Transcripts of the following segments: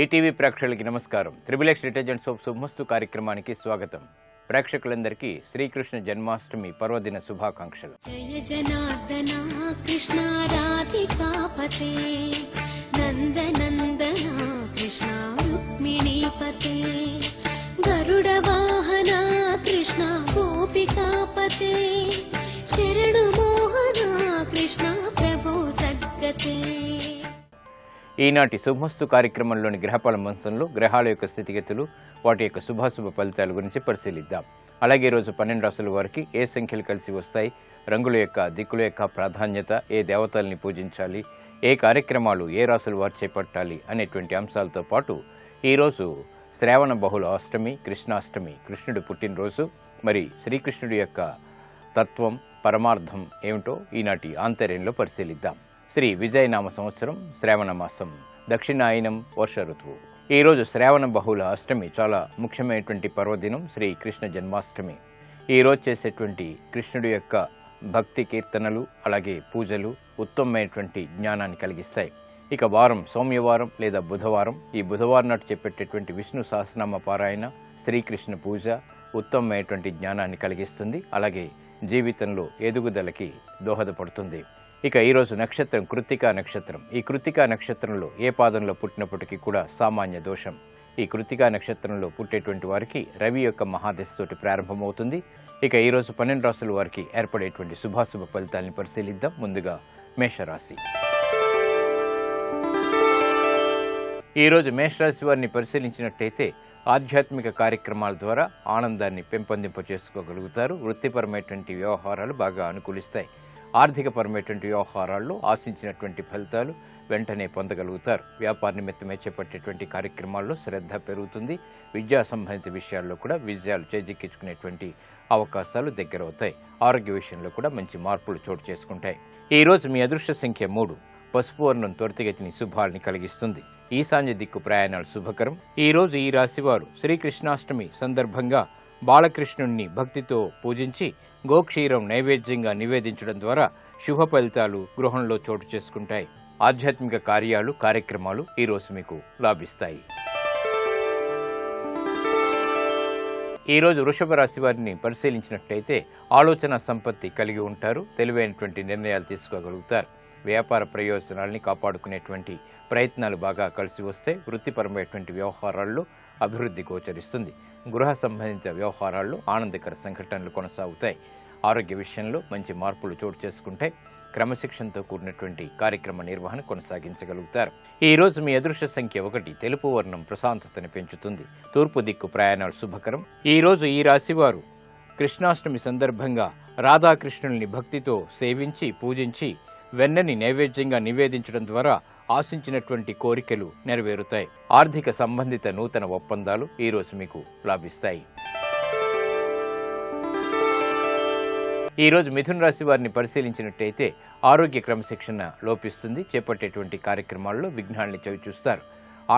ETV ప్రేక్షకులకి నమస్కారం. Triple detergent soap శుభమస్తు కార్యక్రమానికి స్వాగతం. ప్రేక్షకులందరికీ శ్రీకృష్ణ జన్మాష్టమి పర్వదిన శుభాకాంక్షలు. జయ జనార్దన కృష్ణ రాధికాపతే నందనందన కృష్ణ రుక్మిణీపతే గరుడ వాహన కృష్ణ గోపికాపతే శరణు మోహన కృష్ణ ప్రభో సద్గతే. ఈనాటి శుభమస్తు కార్యక్రమంలోని గ్రహపాల మంచంలో గ్రహాల యొక్క స్థితిగతులు, వాటి యొక్క శుభాశుభ ఫలితాల గురించి పరిశీలిద్దాం. అలాగే ఈరోజు 12 రాశుల వారికి ఏ సంఖ్యలు కలిసి వస్తాయి, రంగుల యొక్క దిక్కుల యొక్క ప్రాధాన్యత, ఏ దేవతల్ని పూజించాలి, ఏ కార్యక్రమాలు ఏ రాశుల వారు చేపట్టాలి అనేటువంటి అంశాలతో పాటు ఈరోజు శ్రావణ బహుళ అష్టమి, కృష్ణాష్టమి, కృష్ణుడి పుట్టినరోజు. మరి శ్రీకృష్ణుడి యొక్క తత్వం, పరమార్థం ఏమిటో ఈనాటి ఆంతర్యంలో పరిశీలిద్దాం. శ్రీ విజయనామ సంవత్సరం, శ్రావణ మాసం, దక్షిణాయనం, వర్ష ఋతువు. ఈరోజు శ్రావణ బహుళ అష్టమి చాలా ముఖ్యమైనటువంటి పర్వదినం, శ్రీ కృష్ణ జన్మాష్టమి. ఈరోజు చేసేటువంటి కృష్ణుడి యొక్క భక్తి కీర్తనలు, అలాగే పూజలు ఉత్తమమైనటువంటి జ్ఞానాన్ని కలిగిస్తాయి. ఇక వారం సోమవారం లేదా బుధవారం, ఈ బుధవారం నాటి చెప్పేటటువంటి విష్ణు సహస్రనామ పారాయణ, శ్రీకృష్ణ పూజ ఉత్తమమైనటువంటి జ్ఞానాన్ని కలిగిస్తుంది, అలాగే జీవితంలో ఎదుగుదలకి దోహదపడుతుంది. ఇక ఈరోజు నక్షత్రం కృత్తికా నక్షత్రం. ఈ కృత్తికా నక్షత్రంలో ఏ పాదంలో పుట్టినప్పటికీ కూడా సామాన్య దోషం. ఈ కృత్తికా నక్షత్రంలో పుట్టేటువంటి వారికి రవి యొక్క మహాదశతోటి ప్రారంభమవుతుంది. ఇక ఈరోజు 12 రాశుల వారికి ఏర్పడేటువంటి శుభాశుభ ఫలితాలను పరిశీలిద్దాం. ముందుగా మేషరాశి. ఈరోజు మేషరాశి వారిని పరిశీలించినట్టయితే ఆధ్యాత్మిక కార్యక్రమాల ద్వారా ఆనందాన్ని పెంపొందింప చేసుకోగలుగుతారు. వృత్తిపరమైనటువంటి వ్యవహారాలు బాగా అనుకూలిస్తాయి. ఆర్థికపరమైనటువంటి వ్యవహారాల్లో ఆశించినటువంటి ఫలితాలు వెంటనే పొందగలుగుతారు. వ్యాపార నిమిత్తమే చేపట్టేటువంటి కార్యక్రమాల్లో శ్రద్ధ పెరుగుతుంది. విద్యా సంబంధిత విషయాల్లో కూడా విజయాలు చేజిక్కించుకునేటువంటి అవకాశాలు దగ్గరవుతాయి. ఆరోగ్య విషయంలో కూడా మంచి మార్పులు చోటు చేసుకుంటాయి. ఈరోజు మీ అదృష్ట సంఖ్య 3. పసుపు వర్ణం త్వరితగతిని శుభాల్ని కలిగిస్తుంది. ఈశాన్య దిక్కు ప్రయాణాలు శుభకరం. ఈరోజు ఈ రాశివారు శ్రీకృష్ణాష్టమి సందర్భంగా బాలకృష్ణుణ్ణి భక్తితో పూజించి గోక్షీరం నైవేద్యంగా నివేదించడం ద్వారా శుభ ఫలితాలు గృహంలో చోటు చేసుకుంటాయి. ఆధ్యాత్మిక కార్యాలు, కార్యక్రమాలు ఈరోజు మీకు లాభిస్తాయి. ఈరోజు వృషభ రాశి వారిని పరిశీలించినట్లయితే ఆలోచన సంపత్తి కలిగి ఉంటారు. తెలివైనటువంటి నిర్ణయాలు తీసుకోగలుగుతారు. వ్యాపార ప్రయోజనాల్ని కాపాడుకునేటువంటి ప్రయత్నాలు బాగా కలిసి వస్తే వృత్తిపరమైనటువంటి వ్యవహారాల్లో అభివృద్ధి గోచరిస్తుంది. గృహ సంబంధిత వ్యవహారాల్లో ఆనందకర సంఘటనలు కొనసాగుతాయి. ఆరోగ్య విషయంలో మంచి మార్పులు చోటు చేసుకుంటే క్రమశిక్షణతో కూడినటువంటి కార్యక్రమ నిర్వహణ కొనసాగించగలుగుతారు. ఈ రోజు మీ అదృష్ట సంఖ్య 1. తెలుపు వర్ణం ప్రశాంతతని పెంచుతుంది. తూర్పు దిక్కు ప్రయాణాలు శుభకరం. ఈ రోజు ఈ రాశివారు కృష్ణాష్టమి సందర్భంగా రాధాకృష్ణుల్ని భక్తితో సేవించి పూజించి వెన్నని నైవేద్యంగా నివేదించడం ద్వారా ఆశించినటువంటి కోరికలు నెరవేరుతాయి. ఆర్థిక సంబంధిత నూతన ఒప్పందాలు ఈరోజు మీకు లాభిస్తాయి. ఈరోజు మిథున రాశి వారిని పరిశీలించినట్టయితే ఆరోగ్య క్రమశిక్షణ లోపిస్తుంది. చేపట్టేటువంటి కార్యక్రమాల్లో విఘ్నాల్ని చవిచూస్తారు.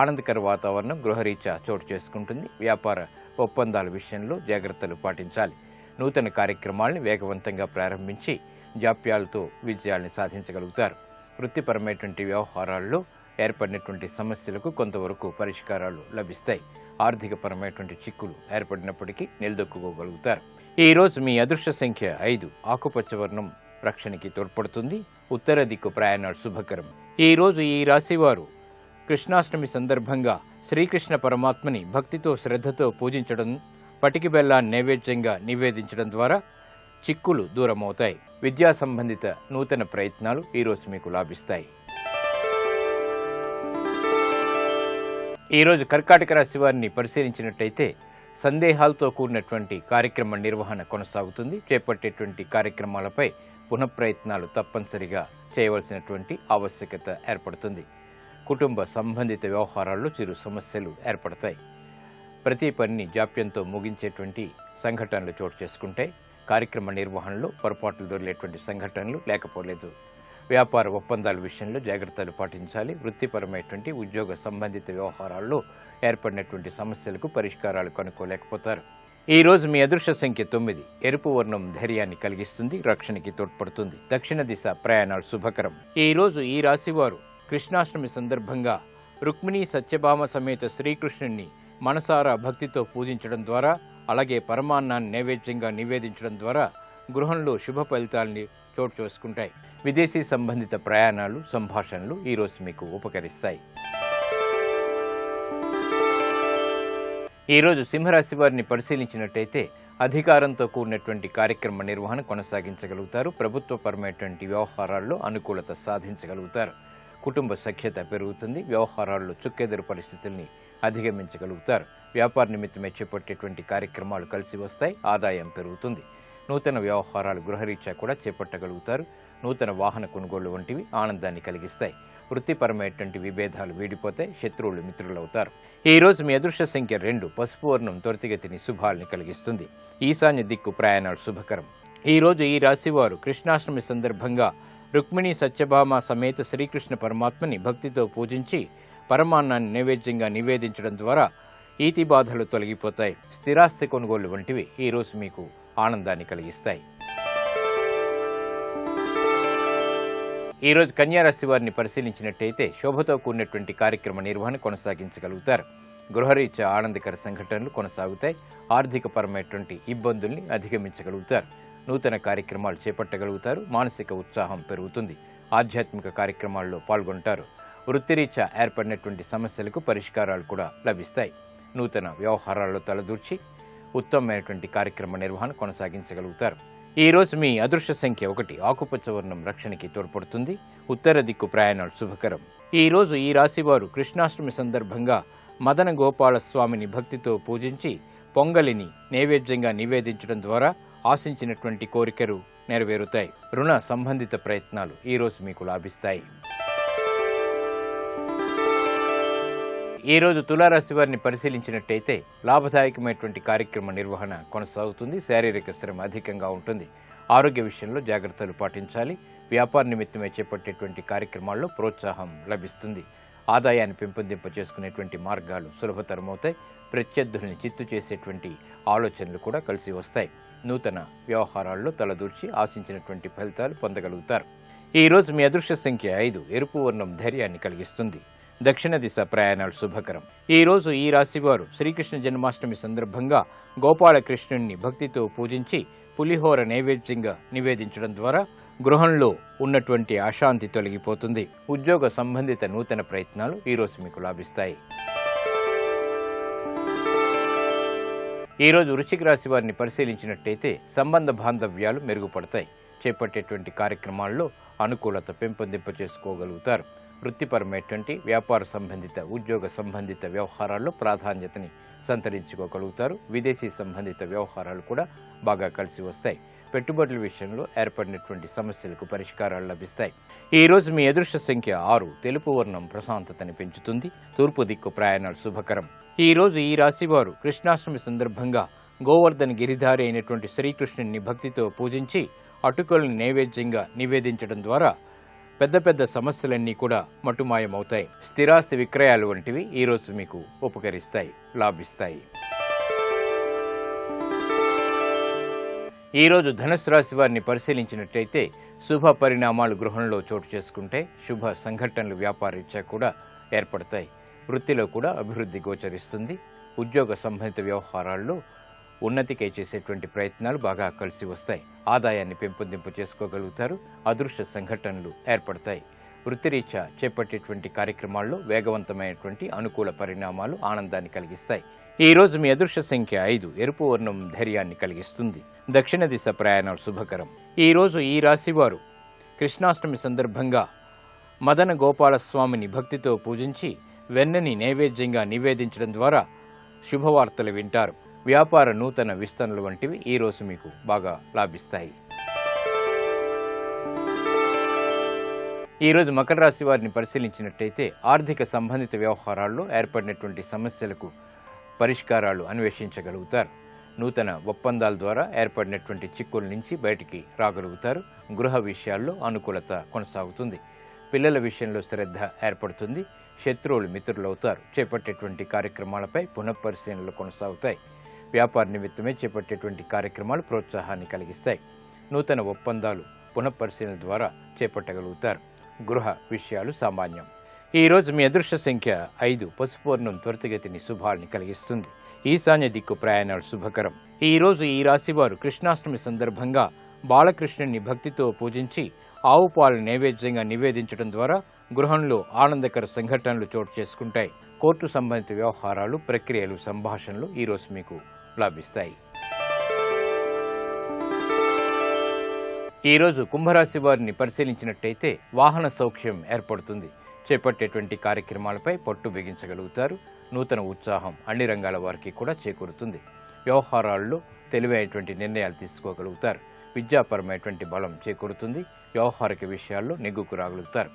ఆనందకర వాతావరణం గృహరీత్యా చోటు చేసుకుంటుంది. వ్యాపార ఒప్పందాల విషయంలో జాగ్రత్తలు పాటించాలి. నూతన కార్యక్రమాల్ని వేగవంతంగా ప్రారంభించి జాప్యాలతో విజయాల్ని సాధించగలుగుతారు. వృత్తిపరమైనటువంటి వ్యవహారాల్లో ఏర్పడినటువంటి సమస్యలకు కొంతవరకు పరిష్కారాలు లభిస్తాయి. ఆర్థికపరమైనటువంటి చిక్కులు ఏర్పడినప్పటికీ నిలదొక్కుకోగలుగుతారు. ఈ రోజు మీ అదృష్ట సంఖ్య 5. ఆకుపచ్చ వర్ణం రక్షణకి తోడ్పడుతుంది. ఉత్తర దిక్కు ప్రయాణాలు శుభకరం. ఈ రోజు ఈ రాశివారు కృష్ణాష్టమి సందర్భంగా శ్రీకృష్ణ పరమాత్మని భక్తితో శ్రద్ధతో పూజించడం, పటికి బెల్లాన్ని నైవేద్యంగా నివేదించడం ద్వారా చిక్కులు దూరమవుతాయి. విద్యా సంబంధిత నూతన ప్రయత్నాలు ఈరోజు మీకు లాభిస్తాయి. ఈరోజు కర్కాటక రాశి వారిని పరిశీలించినట్టయితే సందేహాలతో కూడినటువంటి కార్యక్రమ నిర్వహణ కొనసాగుతుంది. చేపట్టేటువంటి కార్యక్రమాలపై పునఃప్రయత్నాలు తప్పనిసరిగా చేయవలసినటువంటి ఆవశ్యకత ఏర్పడుతుంది. కుటుంబ సంబంధిత వ్యవహారాల్లో చిరు సమస్యలు ఏర్పడతాయి. ప్రతి పనిని జాప్యంతో ముగించేటువంటి సంఘటనలు చోటు చేసుకుంటాయి. కార్యక్రమ నిర్వహణలో పొరపాట్లు దొరికేటువంటి సంఘటనలు లేకపోలేదు. వ్యాపార ఒప్పందాల విషయంలో జాగ్రత్తలు పాటించాలి. వృత్తిపరమైనటువంటి ఉద్యోగ సంబంధిత వ్యవహారాల్లో ఏర్పడినటువంటి సమస్యలకు పరిష్కారాలు కనుక్కోలేకపోతారు. ఈ రోజు మీ అదృష్ట సంఖ్య 9. ఎరుపు వర్ణం ధైర్యాన్ని కలిగిస్తుంది, రక్షణకి తోడ్పడుతుంది. దక్షిణ దిశ ప్రయాణాలు శుభకరం. ఈ రోజు ఈ రాశివారు కృష్ణాష్టమి సందర్భంగా రుక్మిణీ సత్యభామ సమేత శ్రీకృష్ణుణ్ణి మనసారా భక్తితో పూజించడం ద్వారా, అలాగే పరమాన్నాన్ని నైవేద్యంగా నివేదించడం ద్వారా గృహంలో శుభ ఫలితాలని చోటు చేసుకుంటాయి. విదేశీ సంబంధిత ప్రయాణాలు, సంభాషణలు ఈరోజు మీకు ఉపకరిస్తాయి. ఈరోజు సింహరాశి వారిని పరిశీలించినట్టయితే అధికారంతో కూడినటువంటి కార్యక్రమ నిర్వహణ కొనసాగించగలుగుతారు. ప్రభుత్వపరమైనటువంటి వ్యవహారాల్లో అనుకూలత సాధించగలుగుతారు. కుటుంబ సఖ్యత పెరుగుతుంది. వ్యవహారాల్లో చుక్కెదురు పరిస్థితుల్ని అధిగమించగలుగుతారు. వ్యాపార నిమిత్తమే చేపట్టేటువంటి కార్యక్రమాలు కలిసి వస్తాయి. ఆదాయం పెరుగుతుంది. నూతన వ్యవహారాలు గృహరీత్యా కూడా చేపట్టగలుగుతారు. నూతన వాహన కొనుగోళ్లు వంటివి ఆనందాన్ని కలిగిస్తాయి. వృత్తిపరమైనటువంటి విభేదాలు వీడిపోతాయి. శత్రువులు మిత్రులవుతారు. ఈరోజు మీ అదృష్ట సంఖ్య 2. పసుపు వర్ణం త్వరితగతిని శుభాల్ని కలిగిస్తుంది. ఈశాన్య దిక్కు ప్రయాణాలు శుభకరం. ఈరోజు ఈ రాశివారు కృష్ణాష్టమి సందర్భంగా రుక్మిణీ సత్యభామ సమేత శ్రీకృష్ణ పరమాత్మని భక్తితో పూజించి పరమాన్నాన్ని నైవేద్యంగా నివేదించడం ద్వారా ఈతి బాధలు తొలగిపోతాయి. స్థిరాస్తి కొనుగోళ్లు వంటివి ఈరోజు మీకు ఆనందాన్ని కలిగిస్తాయి. ఈరోజు కన్యారాశి వారిని పరిశీలించినట్టయితే శోభతో కూడినటువంటి కార్యక్రమ నిర్వహణ కొనసాగించగలుగుతారు. గృహరీత్యా ఆనందకర సంఘటనలు కొనసాగుతాయి. ఆర్థికపరమైనటువంటి ఇబ్బందుల్ని అధిగమించగలుగుతారు. నూతన కార్యక్రమాలు చేపట్టగలుగుతారు. మానసిక ఉత్సాహం పెరుగుతుంది. ఆధ్యాత్మిక కార్యక్రమాల్లో పాల్గొంటారు. వృత్తిరీత్యా ఏర్పడినటువంటి సమస్యలకు పరిష్కారాలు కూడా లభిస్తాయి. నూతన వ్యవహారాల్లో తలదూర్చి ఉత్తమమైనటువంటి కార్యక్రమ నిర్వహణ కొనసాగించగలుగుతారు. ఈరోజు మీ అదృష్ట సంఖ్య 1. ఆకుపచ్చ వర్ణం రక్షణకి తోడ్పడుతుంది. ఉత్తర దిక్కు ప్రయాణాలు శుభకరం. ఈరోజు ఈ రాశివారు కృష్ణాష్టమి సందర్భంగా మదన గోపాల స్వామిని భక్తితో పూజించి పొంగలిని నైవేద్యంగా నివేదించడం ద్వారా ఆశించినటువంటి కోరికలు నెరవేరుతాయి. రుణ సంబంధిత ప్రయత్నాలు ఈరోజు మీకు లాభిస్తాయి. ఈరోజు తులారాశి వారిని పరిశీలించినట్టయితే లాభదాయకమైనటువంటి కార్యక్రమ నిర్వహణ కొనసాగుతుంది. శారీరక శ్రమ అధికంగా ఉంటుంది. ఆరోగ్య విషయంలో జాగ్రత్తలు పాటించాలి. వ్యాపార నిమిత్తమే చేపట్టేటువంటి కార్యక్రమాల్లో ప్రోత్సాహం లభిస్తుంది. ఆదాయాన్ని పెంపొందింప చేసుకునేటువంటి మార్గాలు సులభతరమవుతాయి. ప్రత్యర్థుల్ని చిత్తు చేసేటువంటి ఆలోచనలు కూడా కలిసి వస్తాయి. నూతన వ్యవహారాల్లో తలదూర్చి ఆశించినటువంటి ఫలితాలు పొందగలుగుతారు. ఈరోజు మీ అదృష్ట సంఖ్య 5. ఎరుపు వర్ణం ధైర్యాన్ని కలిగిస్తుంది. దక్షిణ దిశ ప్రయాణాలు శుభకరం. ఈరోజు ఈ రాశివారు శ్రీకృష్ణ జన్మాష్టమి సందర్భంగా గోపాలకృష్ణుణ్ణి భక్తితో పూజించి పులిహోర నైవేద్యంగా నివేదించడం ద్వారా గృహంలో ఉన్నటువంటి అశాంతి తొలగిపోతుంది. ఉద్యోగ సంబంధిత నూతన ప్రయత్నాలు ఈరోజు మీకు లాభిస్తాయి. ఈరోజు వృశ్చిక రాశి వారిని పరిశీలించినట్టయితే సంబంధ బాంధవ్యాలు మెరుగుపడతాయి. చేపట్టేటువంటి కార్యక్రమాల్లో అనుకూలత పెంపొందింప చేసుకోగలుగుతారు. వృత్తిపరమైనటువంటి వ్యాపార సంబంధిత ఉద్యోగ సంబంధిత వ్యవహారాల్లో ప్రాధాన్యతని సంతరించుకోగలుగుతారు. విదేశీ సంబంధిత వ్యవహారాలు కూడా బాగా కలిసి వస్తాయి. పెట్టుబడుల విషయంలో ఏర్పడినటువంటి సమస్యలకు పరిష్కారాలు లభిస్తాయి. ఈరోజు మీ అదృష్ట సంఖ్య 6. తెలుపు వర్ణం ప్రశాంతతని పెంచుతుంది. తూర్పు దిక్కు ప్రయాణాలు శుభకరం. ఈరోజు ఈ రాశివారు కృష్ణాష్టమి సందర్భంగా గోవర్ధన గిరిధారి అయినటువంటి శ్రీకృష్ణుని భక్తితో పూజించి అటుకులను నైవేద్యంగా నివేదించడం ద్వారా పెద్ద పెద్ద సమస్యలన్నీ కూడా మటుమాయమవుతాయి. స్థిరాస్తి విక్రయాలు వంటివి ఈరోజు మీకు ఉపకరిస్తాయి, లాభిస్తాయి. ఈరోజు ధనుసు రాశి వారిని పరిశీలించినట్లయితే శుభ పరిణామాలు గృహంలో చోటు చేసుకుంటే శుభ సంఘటనలు వ్యాపారీత్యా కూడా ఏర్పడతాయి. వృత్తిలో కూడా అభివృద్ధి గోచరిస్తుంది. ఉద్యోగ సంబంధిత వ్యవహారాల్లో ఉన్నతికై చేసేటువంటి ప్రయత్నాలు బాగా కలిసి వస్తాయి. ఆదాయాన్ని పెంపొందింపు చేసుకోగలుగుతారు. అదృష్ట సంఘటనలు ఏర్పడతాయి. వృత్తిరీత్యా చేపట్టేటువంటి కార్యక్రమాల్లో వేగవంతమైనటువంటి అనుకూల పరిణామాలు ఆనందాన్ని కలిగిస్తాయి. ఈరోజు మీ అదృష్ట సంఖ్య 5. ఎరుపు వర్ణం ధైర్యాన్ని కలిగిస్తుంది. దక్షిణ దిశ ప్రయాణాలు శుభకరం. ఈరోజు ఈ రాశివారు కృష్ణాష్టమి సందర్భంగా మదన గోపాలస్వామిని భక్తితో పూజించి వెన్నని నైవేద్యంగా నివేదించడం ద్వారా శుభవార్తలు వింటారు. వ్యాపార నూతన విస్తరణలు వంటివి ఈరోజు మీకు బాగా లాభిస్తాయి. ఈరోజు మకర రాశి వారిని పరిశీలించినట్టయితే ఆర్థిక సంబంధిత వ్యవహారాల్లో ఏర్పడినటువంటి సమస్యలకు పరిష్కారాలు అన్వేషించగలుగుతారు. నూతన ఒప్పందాల ద్వారా ఏర్పడినటువంటి చిక్కుల నుంచి బయటికి రాగలుగుతారు. గృహ విషయాల్లో అనుకూలత కొనసాగుతుంది. పిల్లల విషయంలో శ్రద్ధ ఏర్పడుతుంది. శత్రువులు మిత్రులవుతారు. చేపట్టేటువంటి కార్యక్రమాలపై పునఃపరిశీలనలు కొనసాగుతాయి. వ్యాపార నిమిత్తమే చేపట్టేటువంటి కార్యక్రమాలు ప్రోత్సాహాన్ని కలిగిస్తాయి. నూతన ఒప్పందాలు పునఃపరిశీలన ద్వారా చేపట్టగలుగుతారు. గృహ విషయాలు సామాన్యం. ఈరోజు మీ అదృష్ట సంఖ్య 5. పసుపు వర్ణం త్వరితగతిని శుభాల్ని కలిగిస్తుంది. ఈశాన్య దిక్కు ప్రయాణాలు శుభకరం. ఈరోజు ఈ రాశివారు కృష్ణాష్టమి సందర్భంగా బాలకృష్ణుని భక్తితో పూజించి ఆవు పాలు నైవేద్యంగా నివేదించడం ద్వారా గృహంలో ఆనందకర సంఘటనలు చోటు చేసుకుంటాయి. కోర్టు సంబంధిత వ్యవహారాలు, ప్రక్రియలు, సంభాషణలు ఈరోజు మీకు లాభిస్తాయి. ఈరోజు కుంభరాశి వారిని పరిశీలించినట్టయితే వాహన సౌఖ్యం ఏర్పడుతుంది. చేపట్టేటువంటి కార్యక్రమాలపై పట్టు బిగించగలుగుతారు. నూతన ఉత్సాహం అన్ని రంగాల వారికి కూడా చేకూరుతుంది. వ్యవహారాల్లో తెలివైనటువంటి నిర్ణయాలు తీసుకోగలుగుతారు. విద్యాపరమైనటువంటి బలం చేకూరుతుంది. వ్యవహారిక విషయాల్లో నెగ్గుకు రాగలుగుతారు.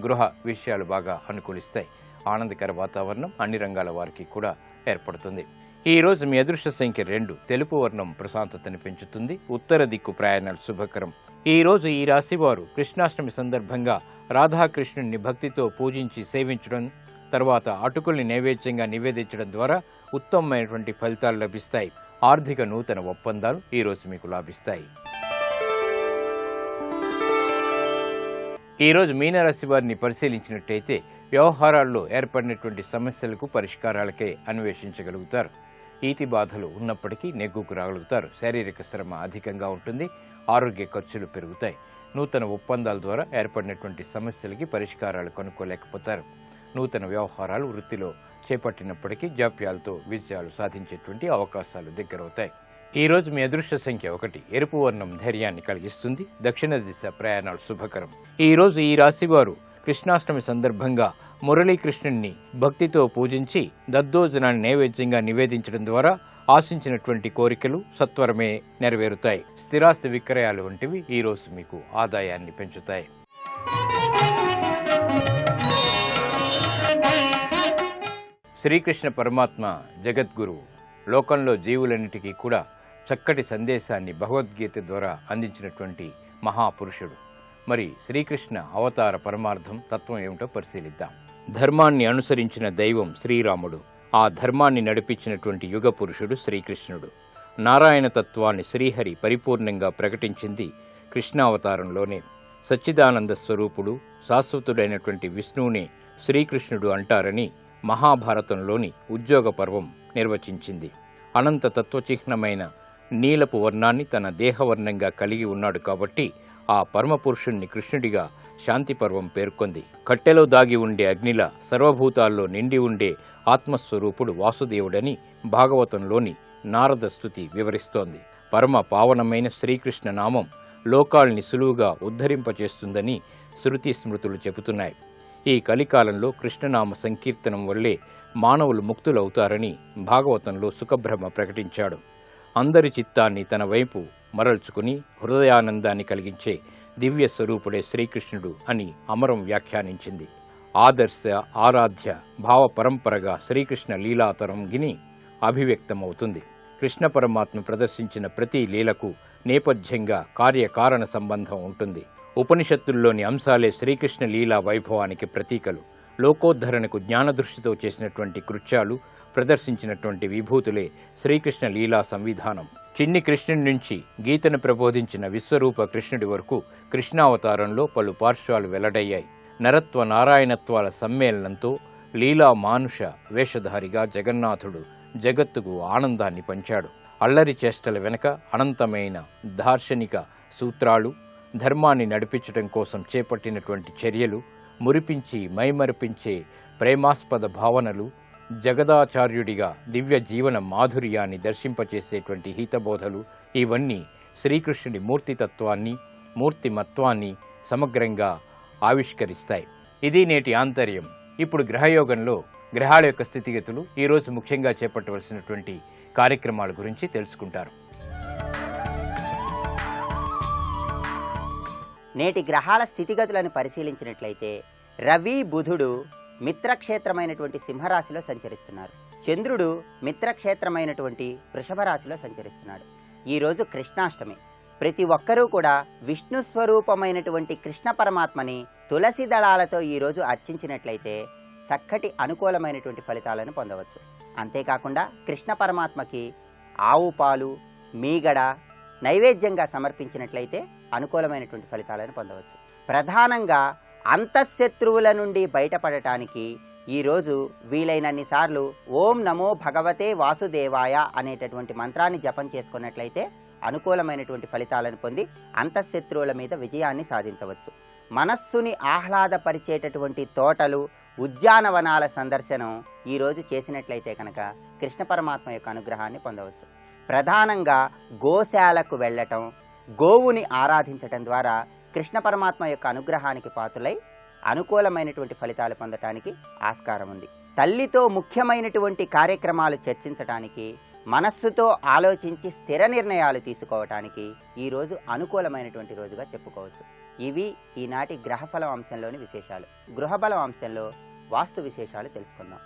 గృహ విషయాలు బాగా అనుకూలిస్తాయి. ఆనందకర వాతావరణం అన్ని రంగాల వారికి కూడా ఏర్పడుతుంది. ఈ రోజు మీ అదృష్ట సంఖ్య 2. తెలుపు వర్ణం ప్రశాంతతని పెంచుతుంది. ఉత్తర దిక్కు ప్రయాణాలు శుభకరం. ఈ రోజు ఈ రాశి వారు కృష్ణాష్టమి సందర్భంగా రాధాకృష్ణుని భక్తితో పూజించి సేవించడం, తర్వాత అటుకుల్ని నైవేద్యంగా నివేదించడం ద్వారా ఉత్తమమైనటువంటి ఫలితాలు లభిస్తాయి. ఆర్థిక నూతన ఒప్పందాలు ఈ రోజు మీకు లాభిస్తాయి. ఈరోజు మీనరాశి వారిని పరిశీలించినట్టయితే వ్యవహారాల్లో ఏర్పడినటువంటి సమస్యలకు పరిష్కారాలకే అన్వేషించగలుగుతారు. ఈతి బాధలు ఉన్నప్పటికీ నెగ్గుకు రాగలుగుతారు. శారీరక శ్రమ అధికంగా ఉంటుంది. ఆరోగ్య ఖర్చులు పెరుగుతాయి. నూతన ఒప్పందాల ద్వారా ఏర్పడినటువంటి సమస్యలకి పరిష్కారాలు కనుక్కోలేకపోతారు. నూతన వ్యవహారాలు వృత్తిలో చేపట్టినప్పటికీ జాప్యాలతో విజయాలు సాధించేటువంటి అవకాశాలు దగ్గరవుతాయి. ఈ రోజు మీ అదృష్ట సంఖ్య 1. ఎరుపు వర్ణం ధైర్యాన్ని కలిగిస్తుంది. దక్షిణ దిశ ప్రయాణాలు శుభకరం. ఈ రోజు ఈ రాశివారు కృష్ణాష్టమి సందర్భంగా మురళీకృష్ణుని భక్తితో పూజించి దద్దోజనాన్ని నైవేద్యంగా నివేదించడం ద్వారా ఆశించినటువంటి కోరికలు సత్వరమే నెరవేరుతాయి. స్థిరాస్తి విక్రయాలు వంటివి ఈ రోజు మీకు ఆదాయాన్ని పెంచుతాయి. శ్రీకృష్ణ పరమాత్మ జగద్గురువు. లోకంలో జీవులన్నిటికీ కూడా చక్కటి సందేశాన్ని భగవద్గీత ద్వారా అందించినటువంటి మహాపురుషుడు. మరి శ్రీకృష్ణ అవతార పరమార్థం తత్వం ఏమిటో పరిశీలిద్దాం. ధర్మాన్ని అనుసరించిన దైవం శ్రీరాముడు. ఆ ధర్మాన్ని నడిపించినటువంటి యుగ పురుషుడు శ్రీకృష్ణుడు. నారాయణ తత్వాన్ని శ్రీహరి పరిపూర్ణంగా ప్రకటించింది కృష్ణావతారంలోనే. సచ్చిదానంద స్వరూపుడు, శాశ్వతుడైనటువంటి విష్ణువుని శ్రీకృష్ణుడు అంటారని మహాభారతంలోని ఉద్యోగ పర్వం నిర్వచించింది. అనంత తత్వచిహ్నమైన నీలపు వర్ణాన్ని తన దేహవర్ణంగా కలిగి ఉన్నాడు కాబట్టి ఆ పరమపురుషుణ్ణి కృష్ణుడిగా శాంతి పర్వం పేర్కొంది. కట్టెలో దాగి ఉండే అగ్నిలా సర్వభూతాల్లో నిండి ఉండే ఆత్మస్వరూపుడు వాసుదేవుడని భాగవతంలోని నారద స్తుతి వివరిస్తోంది. పరమ పావనమైన శ్రీకృష్ణ నామం లోకాల్ని సులువుగా ఉద్ధరింపచేస్తుందని శృతి స్మృతులు చెబుతున్నాయి. ఈ కలికాలంలో కృష్ణనామ సంకీర్తనం వల్లే మానవులు ముక్తులవుతారని భాగవతంలో సుఖబ్రహ్మ ప్రకటించాడు. అందరి చిత్తాన్ని తన వైపు మరల్చుకుని హృదయానందాన్ని కలిగించే దివ్య స్వరూపుడే శ్రీకృష్ణుడు అని అమరం వ్యాఖ్యానించింది. ఆదర్శ, ఆరాధ్య భావ పరంపరగా శ్రీకృష్ణ లీలాతరంగిని అభివ్యక్తమవుతుంది. కృష్ణ పరమాత్మ ప్రదర్శించిన ప్రతి లీలకు నేపథ్యంగా కార్యకారణ సంబంధం ఉంటుంది. ఉపనిషత్తుల్లోని అంశాలే శ్రీకృష్ణ లీలా వైభవానికి ప్రతీకలు. లోకోద్ధరణకు జ్ఞానదృష్టితో చేసినటువంటి కృత్యాలు, ప్రదర్శించినటువంటి విభూతులే శ్రీకృష్ణ లీలా సంవిధానం. చిన్ని కృష్ణుడి నుంచి గీతను ప్రబోధించిన విశ్వరూప కృష్ణుడి వరకు కృష్ణావతారంలో పలు పార్శ్వాలు వెల్లడయ్యాయి. నరత్వ నారాయణత్వాల సమ్మేళనంతో లీలా మానుష వేషధారిగా జగన్నాథుడు జగత్తుకు ఆనందాన్ని పంచాడు. అల్లరి చేష్టల వెనక అనంతమైన దార్శనిక సూత్రాలు, ధర్మాన్ని నడిపించడం కోసం చేపట్టినటువంటి చర్యలు, మురిపించి మైమరిపించే ప్రేమాస్పద భావనలు, జగదాచార్యుడిగా దివ్య జీవన మాధుర్యాన్ని దర్శింపచేసేటువంటి హితబోధలు, ఇవన్నీ శ్రీకృష్ణుడి మూర్తితత్వాన్ని, మూర్తిమత్వాన్ని సమగ్రంగా ఆవిష్కరిస్తాయి. ఇది నేటి ఆంతర్యం. ఇప్పుడు గ్రహయోగంలో గ్రహాల యొక్క స్థితిగతులు, ఈరోజు ముఖ్యంగా చేపట్టవలసినటువంటి కార్యక్రమాల గురించి తెలుసుకుంటారు. నేటి గ్రహాల స్థితిగతులను పరిశీలించినట్లయితే రవి, బుధుడు మిత్రక్షేత్రమైనటువంటి సింహరాశిలో సంచరిస్తున్నారు. చంద్రుడు మిత్రక్షేత్రమైనటువంటి వృషభ రాశిలో సంచరిస్తున్నాడు. ఈరోజు కృష్ణాష్టమి. ప్రతి ఒక్కరూ కూడా విష్ణు స్వరూపమైనటువంటి కృష్ణ పరమాత్మని తులసి దళాలతో ఈరోజు అర్చించినట్లయితే చక్కటి అనుకూలమైనటువంటి ఫలితాలను పొందవచ్చు. అంతేకాకుండా కృష్ణ పరమాత్మకి ఆవు పాలు, మీగడ నైవేద్యంగా సమర్పించినట్లయితే అనుకూలమైనటువంటి ఫలితాలను పొందవచ్చు. ప్రధానంగా అంతఃశత్రువుల నుండి బయటపడటానికి ఈరోజు వీలైనన్ని సార్లు ఓం నమో భగవతే వాసుదేవాయ అనేటటువంటి మంత్రాన్ని జపం చేసుకున్నట్లయితే అనుకూలమైనటువంటి ఫలితాలను పొంది అంతఃశత్రువుల మీద విజయాన్ని సాధించవచ్చు. మనస్సుని ఆహ్లాదపరిచేటటువంటి తోటలు, ఉద్యానవనాల సందర్శనం ఈరోజు చేసినట్లయితే కనుక కృష్ణ పరమాత్మ యొక్క అనుగ్రహాన్ని పొందవచ్చు. ప్రధానంగా గోశాలకు వెళ్ళటం, గోవుని ఆరాధించటం ద్వారా కృష్ణ పరమాత్మ యొక్క అనుగ్రహానికి పాత్రులై అనుకూలమైనటువంటి ఫలితాలు పొందటానికి ఆస్కారం ఉంది. తల్లితో ముఖ్యమైనటువంటి కార్యక్రమాలు చర్చించటానికి, మనస్సుతో ఆలోచించి స్థిర నిర్ణయాలు తీసుకోవటానికి ఈరోజు అనుకూలమైనటువంటి రోజుగా చెప్పుకోవచ్చు. ఇవి ఈనాటి గ్రహఫలం అంశంలోని విశేషాలు. గృహబలం అంశంలో వాస్తు విశేషాలు తెలుసుకుందాం.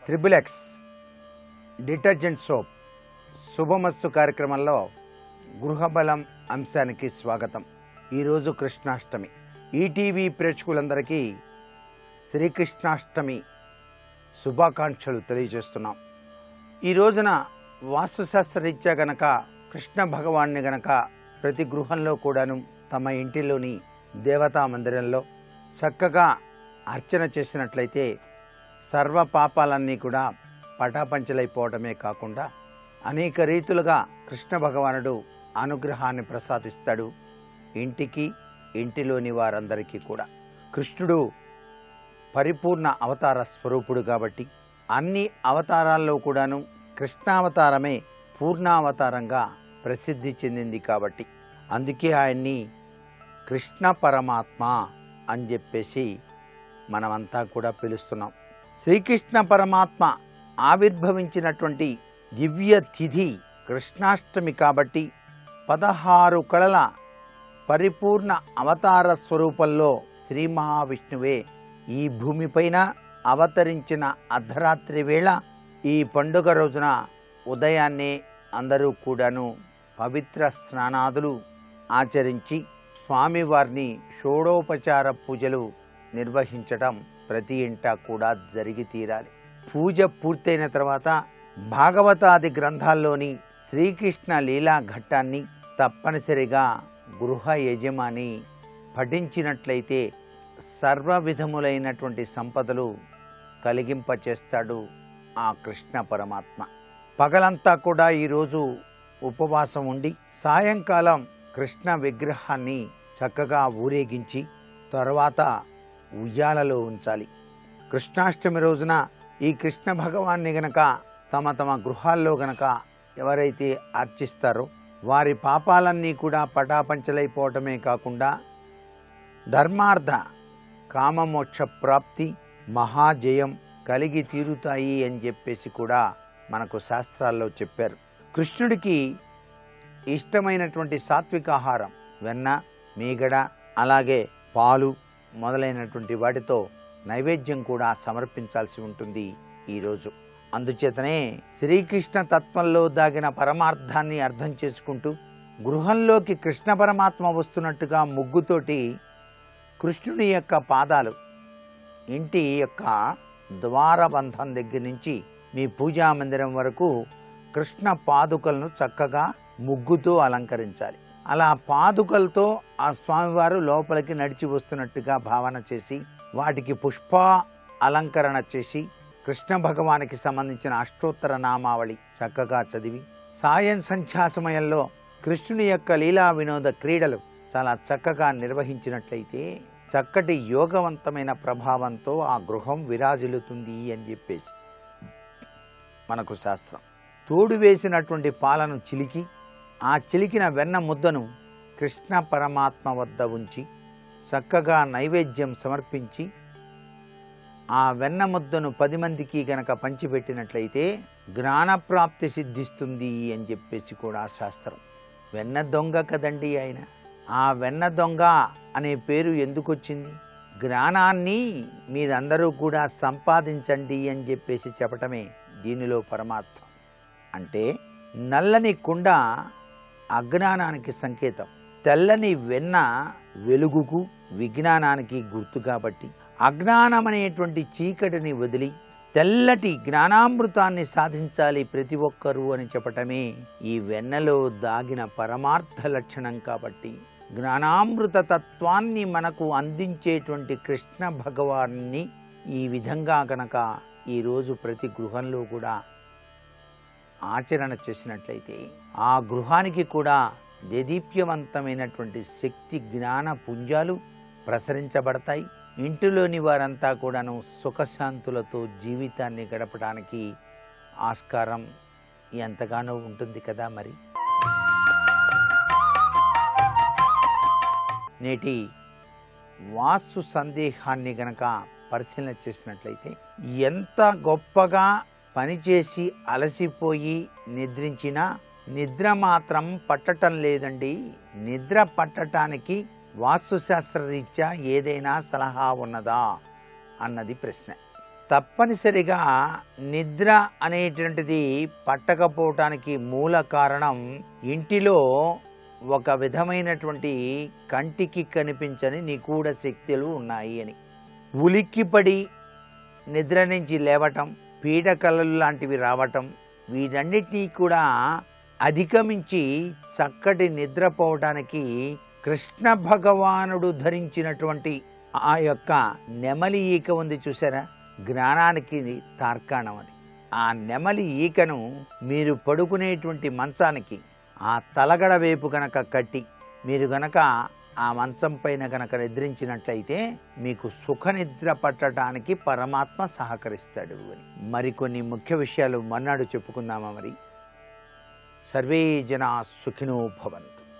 XXX డిటర్జెంట్ సోప్ శుభమస్తు కార్యక్రమంలో గృహబలం అంశానికి స్వాగతం. ఈరోజు కృష్ణాష్టమి. ఈటీవీ ప్రేక్షకులందరికీ శ్రీకృష్ణాష్టమి శుభాకాంక్షలు తెలియజేస్తున్నాం. ఈ రోజున వాస్తుశాస్త్రరీత్యా గనక కృష్ణ భగవాన్ని గనక ప్రతి గృహంలో కూడాను తమ ఇంటిలోని దేవతా మందిరంలో చక్కగా అర్చన చేసినట్లయితే సర్వ పాపాలన్నీ కూడా పటాపంచలైపోవడమే కాకుండా అనేక రీతులుగా కృష్ణ భగవానుడు అనుగ్రహాన్ని ప్రసాదిస్తాడు ఇంటికి, ఇంటిలోని వారందరికీ కూడా. కృష్ణుడు పరిపూర్ణ అవతార స్వరూపుడు కాబట్టి అన్ని అవతారాల్లో కూడాను కృష్ణావతారమే పూర్ణావతారంగా ప్రసిద్ధి చెందింది కాబట్టి అందుకే ఆయన్ని కృష్ణ పరమాత్మ అని చెప్పేసి మనమంతా కూడా పిలుస్తున్నాం. శ్రీకృష్ణ పరమాత్మ ఆవిర్భవించినటువంటి దివ్య తిథి కృష్ణాష్టమి కాబట్టి 16 కళల పరిపూర్ణ అవతార స్వరూపంలో శ్రీ మహావిష్ణువే ఈ భూమిపైన అవతరించిన అర్ధరాత్రి వేళ ఈ పండుగ రోజున ఉదయాన్నే అందరూ కూడాను పవిత్ర స్నానాదులు ఆచరించి స్వామివారిని షోడోపచార పూజలు నిర్వహించటం ప్రతి ఇంటా కూడా జరిగి తీరాలి. పూజ పూర్తయిన తర్వాత భాగవతాది గ్రంథాల్లోని శ్రీకృష్ణ లీలా ఘట్టాన్ని తప్పనిసరిగా గృహ యజమాని పఠించినట్లయితే సర్వ విధములైనటువంటి సంపదలు కలిగింపచేస్తాడు ఆ కృష్ణ పరమాత్మ. పగలంతా కూడా ఈరోజు ఉపవాసం ఉండి సాయంకాలం కృష్ణ విగ్రహాన్ని చక్కగా ఊరేగించి తర్వాత ఉయ్యాలలో ఉంచాలి. కృష్ణాష్టమి రోజున ఈ కృష్ణ భగవాన్ని గనక తమ తమ గృహాల్లో గనక ఎవరైతే అర్చిస్తారో వారి పాపాలన్నీ కూడా పటాపంచలైపోవటమే కాకుండా ధర్మార్థ కామమోక్ష ప్రాప్తి మహాజయం కలిగి తీరుతాయి అని చెప్పేసి కూడా మనకు శాస్త్రాల్లో చెప్పారు. కృష్ణుడికి ఇష్టమైనటువంటి సాత్విక ఆహారం వెన్న, మీగడ, అలాగే పాలు మొదలైనటువంటి వాటితో నైవేద్యం కూడా సమర్పించాల్సి ఉంటుంది ఈరోజు. అందుచేతనే శ్రీకృష్ణ తత్వంలో దాగిన పరమార్థాన్ని అర్థం చేసుకుంటూ గృహంలోకి కృష్ణ పరమాత్మ వస్తున్నట్టుగా ముగ్గుతోటి కృష్ణుని యొక్క పాదాలు ఇంటి యొక్క ద్వారబంధం దగ్గర నుంచి మీ పూజా మందిరం వరకు కృష్ణ పాదుకలను చక్కగా ముగ్గుతో అలంకరించాలి. అలా పాదుకలతో ఆ స్వామివారు లోపలికి నడిచి వస్తున్నట్టుగా భావన చేసి వాటికి పుష్ప అలంకరణ చేసి కృష్ణ భగవానికి సంబంధించిన అష్టోత్తర నామావళి చక్కగా చదివి సాయం సంధ్యా సమయంలో కృష్ణుని యొక్క లీలా వినోద క్రీడలు చాలా చక్కగా నిర్వహించినట్లయితే చక్కటి యోగవంతమైన ప్రభావంతో ఆ గృహం విరాజిల్లుతుంది అని చెప్పేసి మనకు శాస్త్రం. తోడు వేసినటువంటి పాలను చిలికి ఆ చిలికిన వెన్న ముద్దను కృష్ణ పరమాత్మ వద్ద ఉంచి చక్కగా నైవేద్యం సమర్పించి ఆ వెన్న ముద్దను 10 మందికి గనక పంచిపెట్టినట్లయితే జ్ఞానప్రాప్తి సిద్ధిస్తుంది అని చెప్పేసి కూడా శాస్త్రం. వెన్న దొంగ కదండి ఆయన. ఆ వెన్న దొంగ అనే పేరు ఎందుకు వచ్చింది? జ్ఞానాన్ని మీరందరూ కూడా సంపాదించండి అని చెప్పేసి చెప్పటమే దీనిలో పరమార్థం. అంటే నల్లని కుండ అజ్ఞానానికి సంకేతం, తెల్లని వెన్న వెలుగుకు విజ్ఞానానికి గుర్తు. కాబట్టి అజ్ఞానం అనేటువంటి చీకటిని వదిలి తెల్లటి జ్ఞానామృతాన్ని సాధించాలి ప్రతి ఒక్కరూ అని చెప్పటమే ఈ వెన్నలో దాగిన పరమార్థ లక్షణం. కాబట్టి జ్ఞానామృత తత్వాన్ని మనకు అందించేటువంటి కృష్ణ భగవాన్ని ఈ విధంగా కనుక ఈరోజు ప్రతి గృహంలో కూడా ఆచరణ చేసినట్లయితే ఆ గృహానికి కూడా దేదీప్యవంతమైనటువంటి శక్తి జ్ఞాన పుంజాలు ప్రసరించబడతాయి. ఇంటిలోని వారంతా కూడాను సుఖశాంతులతో జీవితాన్ని గడపడానికి ఆస్కారం ఎంతగానో ఉంటుంది కదా. మరి నేటి వాస్తు సందేహాన్ని గనక పరిశీలన చేసినట్లయితే ఎంత గొప్పగా పనిచేసి అలసిపోయి నిద్రించినా నిద్ర మాత్రం పట్టటం లేదండి. నిద్ర పట్టటానికి వాస్తుశాస్త్రరీత్యా ఏదైనా సలహా ఉన్నదా అన్నది ప్రశ్న. తప్పనిసరిగా నిద్ర అనేటువంటిది పట్టకపోవటానికి మూల కారణం ఇంటిలో ఒక విధమైనటువంటి కంటికి కనిపించని నిగూఢ శక్తులు ఉన్నాయి అని. ఉలిక్కిపడి నిద్ర నుంచి లేవటం, పీడకలలు లాంటివి రావటం, వీటన్నిటినీ కూడా అధిగమించి చక్కటి నిద్రపోవటానికి కృష్ణ భగవానుడు ధరించినటువంటి ఆ యొక్క నెమలి ఈక ఉంది చూసారా, జ్ఞానానికి తార్కాణం అది. ఆ నెమలి ఈకను మీరు పడుకునేటువంటి మంచానికి ఆ తలగడ వైపు గనక కట్టి మీరు గనక ఆ మంచం పైన గనక నిద్రించినట్లయితే మీకు సుఖ నిద్ర పట్టడానికి పరమాత్మ సహకరిస్తాడు అని. మరికొన్ని ముఖ్య విషయాలు మన్నాడు చెప్పుకుందామా. మరి సర్వే జనా సుఖినో భవంతు.